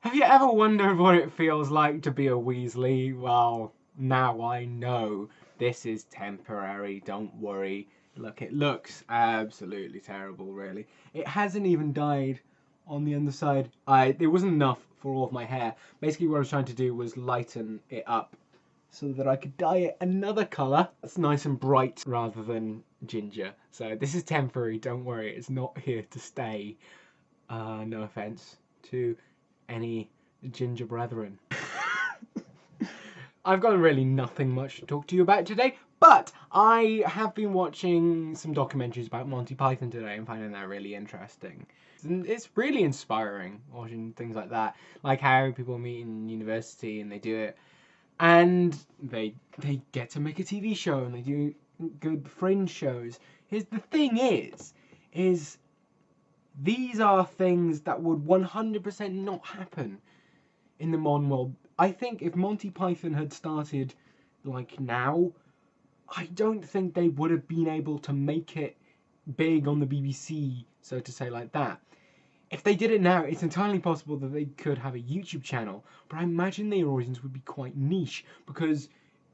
Have you ever wondered what it feels like to be a Weasley? Well, now I know. This is temporary, don't worry. Look, it looks absolutely terrible, really. It hasn't even dyed on the underside. It wasn't enough for all of my hair. Basically what I was trying to do was lighten it up so that I could dye it another colour that's nice and bright rather than ginger. So this is temporary, don't worry, it's not here to stay. No offence to any ginger brethren. I've got really nothing much to talk to you about today, but I have been watching some documentaries about Monty Python today and finding that really interesting. And it's really inspiring watching things like that, like how people meet in university and they do it, and they get to make a TV show and they do good fringe shows. Here's the thing is these are things that would 100% not happen in the modern world. I think if Monty Python had started like now, I don't think they would have been able to make it big on the BBC, so to say, like that. If they did it now, it's entirely possible that they could have a YouTube channel, but I imagine their audience would be quite niche, because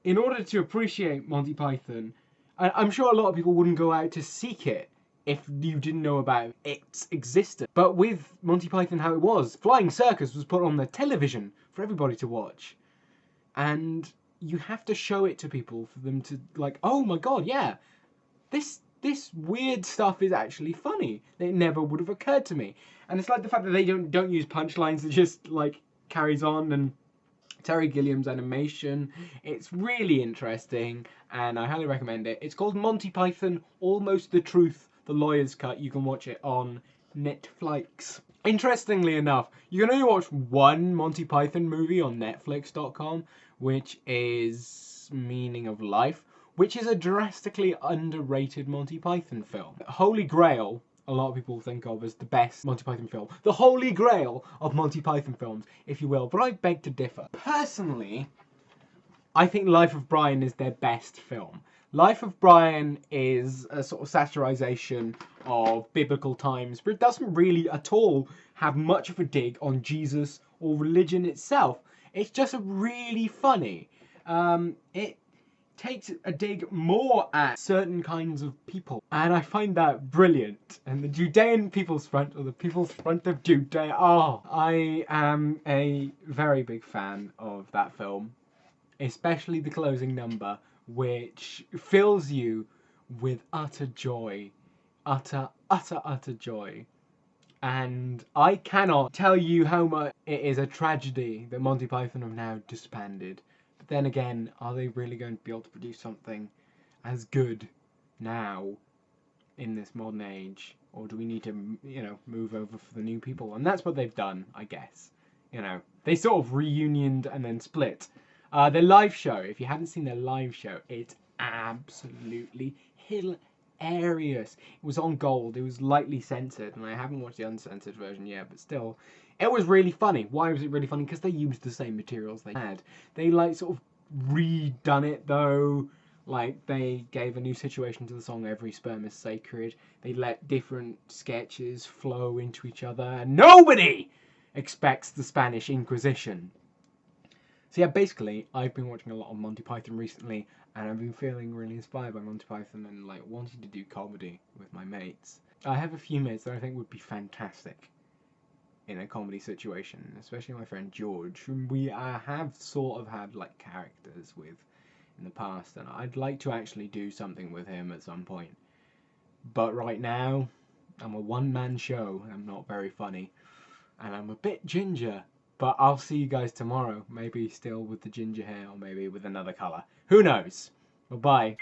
in order to appreciate Monty Python, I'm sure a lot of people wouldn't go out to seek it if you didn't know about its existence. But with Monty Python how it was, Flying Circus was put on the television for everybody to watch. And you have to show it to people for them to like, oh my god, yeah, this weird stuff is actually funny. It never would have occurred to me. And it's like the fact that they don't use punchlines, it just like carries on, and Terry Gilliam's animation. It's really interesting and I highly recommend it. It's called Monty Python Almost the Truth, the Lawyer's Cut. You can watch it on Netflix. Interestingly enough, you can only watch one Monty Python movie on Netflix.com, which is Meaning of Life, which is a drastically underrated Monty Python film. Holy Grail, a lot of people think of as the best Monty Python film. The Holy Grail of Monty Python films, if you will, but I beg to differ. Personally, I think Life of Brian is their best film. Life of Brian is a sort of satirization of biblical times, but it doesn't really at all have much of a dig on Jesus or religion itself. It's just really funny. It takes a dig more at certain kinds of people, and I find that brilliant. And the Judean People's Front, or the People's Front of Judea, I am a very big fan of that film, especially the closing number, which fills you with utter joy, utter joy. And I cannot tell you how much it is a tragedy that Monty Python have now disbanded. But then again, are they really going to be able to produce something as good now in this modern age? Or do we need to, you know, move over for the new people? And that's what they've done, I guess. You know, they sort of reunioned and then split. Their live show, if you haven't seen their live show, it's absolutely hilarious. It was on Gold, it was lightly censored, and I haven't watched the uncensored version yet, but still, it was really funny. Why was it really funny? Because they used the same materials they had. They like sort of redone it though. Like, they gave a new situation to the song Every Sperm is Sacred. They let different sketches flow into each other, and nobody expects the Spanish Inquisition. So yeah, basically, I've been watching a lot of Monty Python recently, and I've been feeling really inspired by Monty Python and like wanting to do comedy with my mates. I have a few mates that I think would be fantastic in a comedy situation, especially my friend George, whom we have sort of had like characters with in the past, and I'd like to actually do something with him at some point. But right now, I'm a one-man show, I'm not very funny, and I'm a bit ginger. But I'll see you guys tomorrow, maybe still with the ginger hair, or maybe with another colour. Who knows? Bye-bye.